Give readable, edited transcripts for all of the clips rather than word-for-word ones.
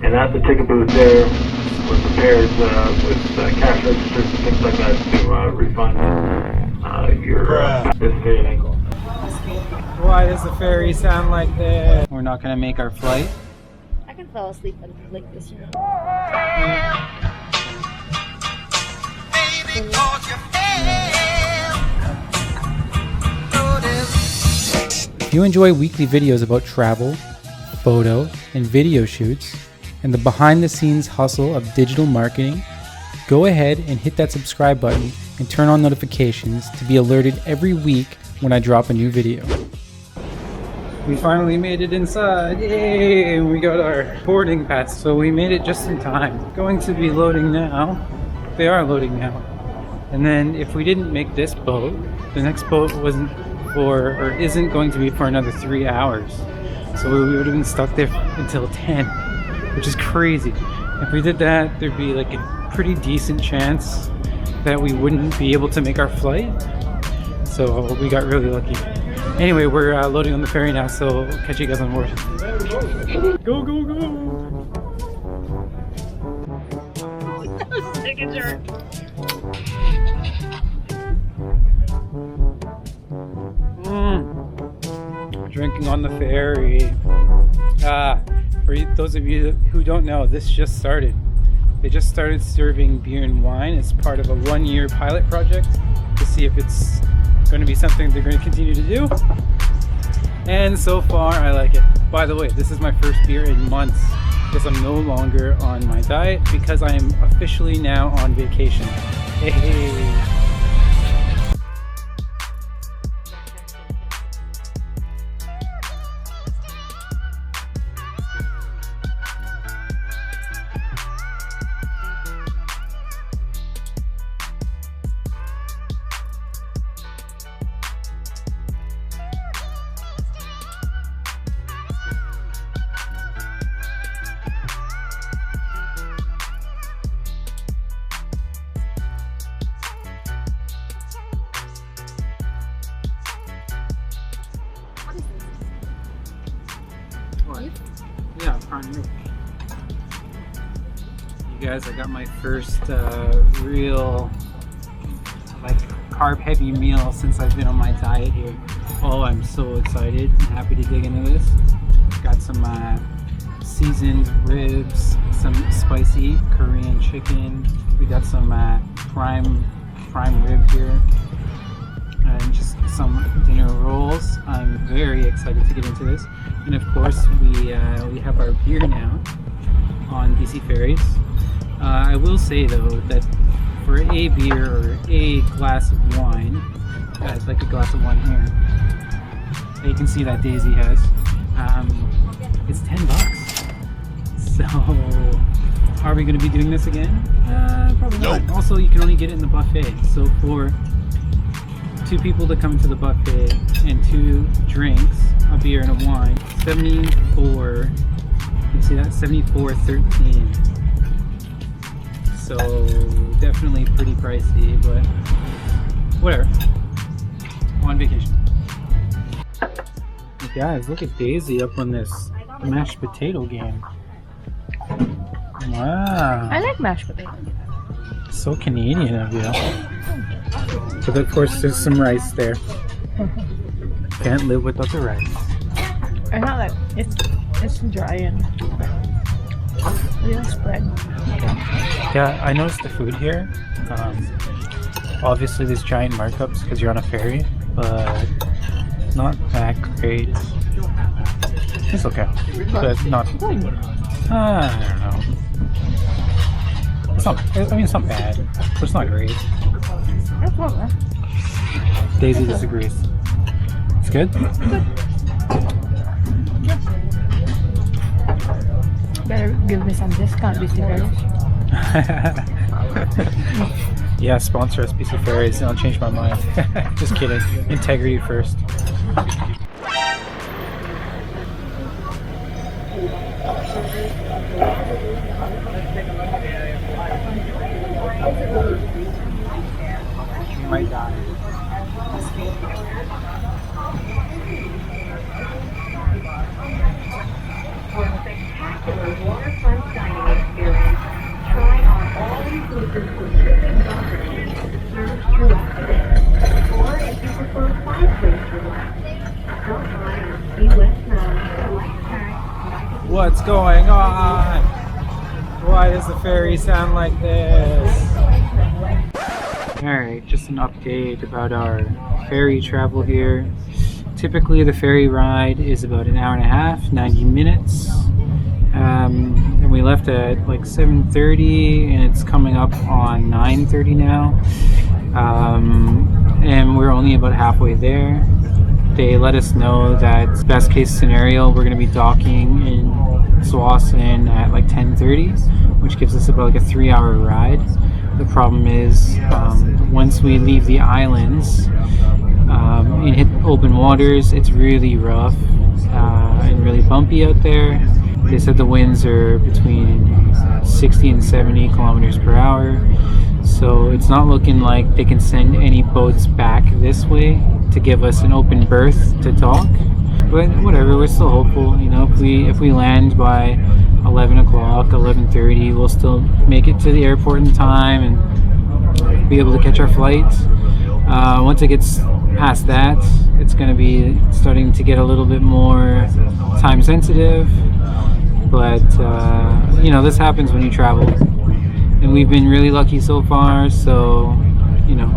And at the ticket booth there, we're prepared with cash registers and things like that to refund your participating. Why does the ferry sound like that? We're not gonna make our flight. I can fall asleep like this, you know. If you enjoy weekly videos about travel, photo, and video shoots, and the behind-the-scenes hustle of digital marketing, go ahead and hit that subscribe button and turn on notifications to be alerted every week when I drop a new video. We finally made it inside, yay! And we got our boarding pass, so we made it just in time. Going to be loading now. They are loading now. And then if we didn't make this boat, the next boat wasn't for, or isn't going to be for another 3 hours. So we would have been stuck there until 10, which is crazy. If we did that, there'd be like a pretty decent chance that we wouldn't be able to make our flight. So we got really lucky. Anyway, we're loading on the ferry now, so I'll catch you guys on board. Go, go, go! Take a jerk. Drinking on the ferry. For those of you who don't know, this just started. They just started serving beer and wine as part of a 1-year pilot project to see if it's going to be something they're going to continue to do. And so far, I like it. By the way, this is my first beer in months because I'm no longer on my diet because I am officially now on vacation. Hey. Yeah, prime rib. You guys, I got my first real like carb heavy meal since I've been on my diet here. Oh, I'm so excited and happy to dig into this. Got some seasoned ribs, some spicy Korean chicken. We got some prime rib here. And just some dinner rolls. I'm very excited to get into this. And of course, we have our beer now on BC Ferries. I will say though that for a beer or a glass of wine, like a glass of wine here, you can see that Daisy has, it's $10. So, are we going to be doing this again? Probably not. Also, you can only get it in the buffet. So for 2 people to come to the buffet and 2 drinks, a beer and a wine, 74, you see that? 74.13. So definitely pretty pricey, but whatever. On vacation. Hey guys, look at Daisy up on this mashed potato game. Wow. I like mashed potatoes. So Canadian of you. But of course there's some rice there. Can't live without the rice. I not like it's dry and real spread. Yeah, I noticed the food here. Obviously there's giant markups because you're on a ferry, but not that great. It's okay, but not. I don't know. It's not. I mean, it's not bad, but it's not great. That's not bad. Daisy disagrees. It's good. Better give me some discount, BC Ferries. Yeah, sponsor us, BC Ferries, and I'll change my mind. Just kidding. Integrity first. You might die. For spectacular water beachfront dining experience. Try our all-inclusive Pacific beverage served throughout the day. Or if you prefer fireplace relaxing, stop by our Key West Lounge select pack. What's going on? Why does the ferry sound like this? Alright, just an update about our ferry travel here. Typically the ferry ride is about an hour and a half, 90 minutes. And we left at like 7:30 and it's coming up on 9:30 now. And we're only about halfway there. They let us know that best case scenario we're going to be docking in Swasin at like 10:30, which gives us about like a 3-hour ride. The problem is once we leave the islands and hit open waters, it's really rough and really bumpy out there. They said the winds are between 60 and 70 kilometers per hour, so it's not looking like they can send any boats back this way to give us an open berth to dock. But whatever, we're still hopeful. You know, if we land by 11 o'clock, 11:30, we'll still make it to the airport in time and be able to catch our flight. Once it gets past that, it's going to be starting to get a little bit more time sensitive. But you know, this happens when you travel, and we've been really lucky so far. So you know,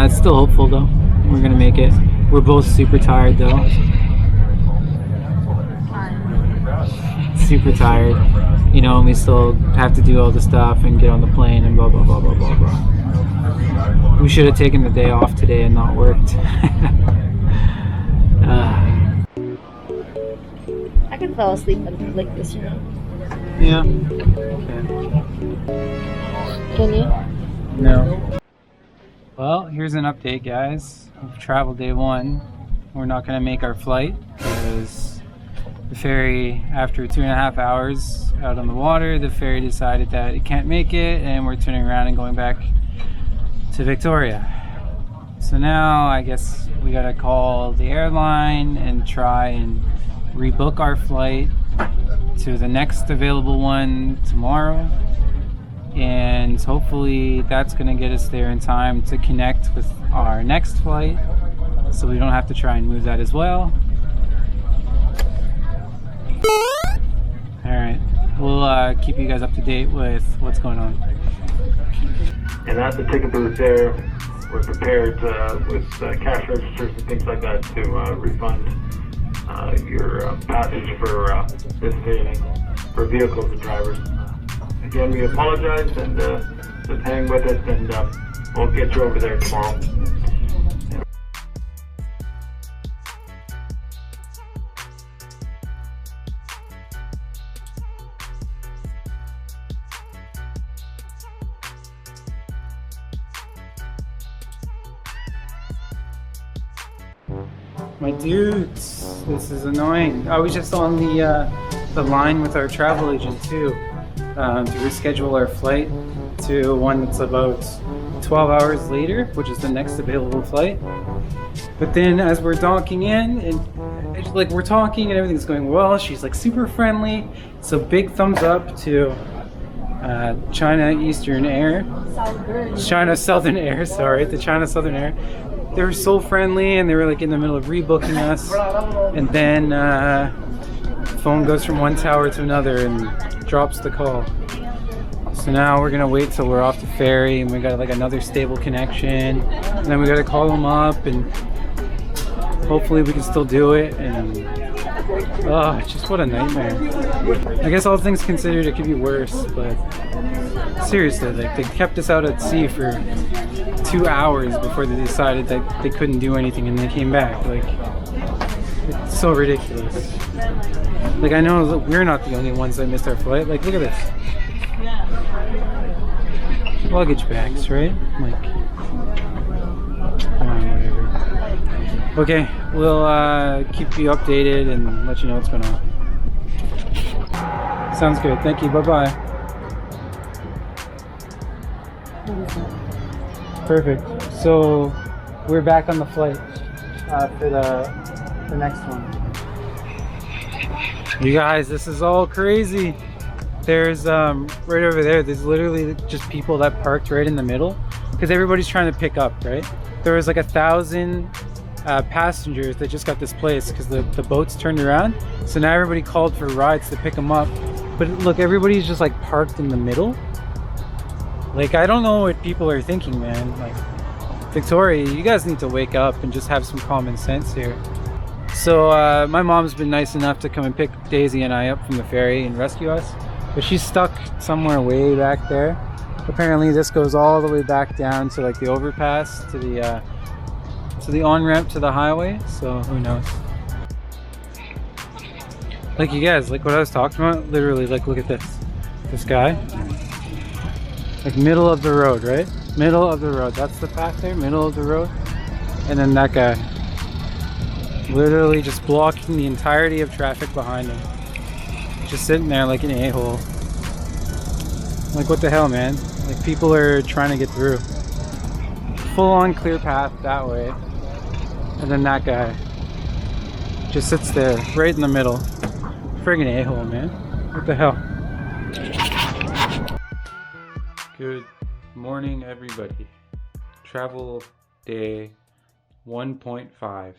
it's still hopeful though. We're gonna make it. We're both super tired though. Super tired, you know, and we still have to do all the stuff and get on the plane and blah blah blah blah blah blah. We should have taken the day off today and not worked. I can fall asleep like this, you know. Yeah. Can you? No. Well, here's an update, guys, of travel day 1. We're not going to make our flight because the ferry, after 2.5 hours out on the water, the ferry decided that it can't make it, and we're turning around and going back to Victoria. So now I guess we gotta call the airline and try and rebook our flight to the next available one tomorrow, and hopefully that's gonna get us there in time to connect with our next flight, so we don't have to try and move that as well. Alright, we'll keep you guys up to date with what's going on. And at the ticket booth there, we're prepared with cash registers and things like that to refund your passage for participating for vehicles and drivers. Again, we apologize, and just hang with us, and we'll get you over there tomorrow. My dudes, this is annoying. I was just on the line with our travel agent too to reschedule our flight to one that's about 12 hours later, which is the next available flight. But then as we're docking in, and it's like we're talking and everything's going well, she's like super friendly. So big thumbs up to China Eastern Air. China Southern Air, sorry, the China Southern Air. They were so friendly, and they were like in the middle of rebooking us, and then phone goes from one tower to another and drops the call. So now we're gonna wait till we're off the ferry, and we got like another stable connection, and then we gotta call them up, and hopefully we can still do it. And just what a nightmare. I guess all things considered, it could be worse, but seriously, like they kept us out at sea for 2 hours before they decided that they couldn't do anything, and they came back. Like, it's so ridiculous. Like, I know that we're not the only ones that missed our flight. Like, look at this. Luggage bags, right? Like, whatever. Okay, we'll keep you updated and let you know what's going on. Sounds good. Thank you. Bye-bye. Perfect. So we're back on the flight for the next one. You guys, this is all crazy. There's right over there, there's literally just people that parked right in the middle because everybody's trying to pick up, right? There was like 1,000 passengers that just got displaced because the boats turned around. So now everybody called for rides to pick them up. But look, everybody's just like parked in the middle. Like, I don't know what people are thinking, man. Like, Victoria, you guys need to wake up and just have some common sense here. So my mom's been nice enough to come and pick Daisy and I up from the ferry and rescue us. But she's stuck somewhere way back there. Apparently this goes all the way back down to like the overpass to the on-ramp to the highway, so who knows. Like, you guys, like what I was talking about, literally, like, look at this guy, like middle of the road, right? Middle of the road, that's the path there, middle of the road. And then that guy literally just blocking the entirety of traffic behind him, just sitting there like an a-hole. Like, what the hell, man? Like, people are trying to get through. Full on clear path that way. And then that guy just sits there right in the middle. Friggin' a-hole, man. What the hell? Good morning, everybody. Travel day 1.5.